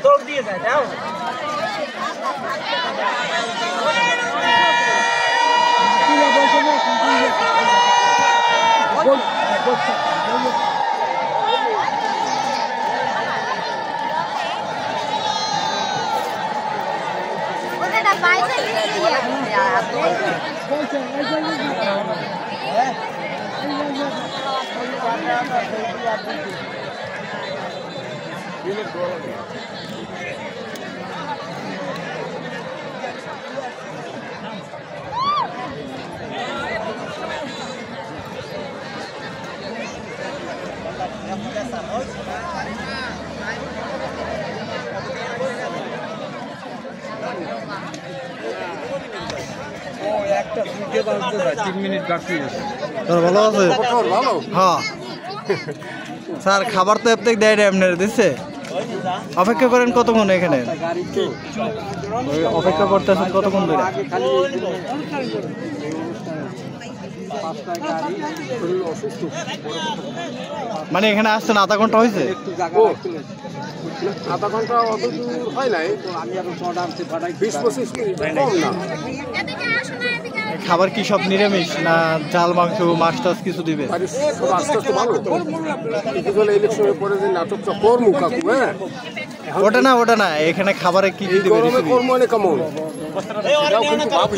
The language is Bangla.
দৌড় দিয়ে যায় যাও ভালো আছে হ্যাঁ স্যার খাবার তো এত দেয় না আপনার দিচ্ছে অপেক্ষা করেন কতক্ষণ এখানে অপেক্ষা করতেছেন কতক্ষণ ধরে মানে এখানে আসছেন আধা ঘন্টা হয়েছে আধা ঘন্টা অত দূর হয় নাই আমি আরো 20-25 মিনিট কম না খাবার কি সব নিরামিষ না ঝাল মাংস মাছ টাছ কিছু দিবে সব আস্তে আস্তে ভালো কিছু হলে ইলেকশনের পরে যে নাটকটা করবো কাকু হ্যাঁ ওটা না এখানে খাবারে কি দিবে গরমে কর্ম অনেক কেমন এটাও কিন্তু ভাবি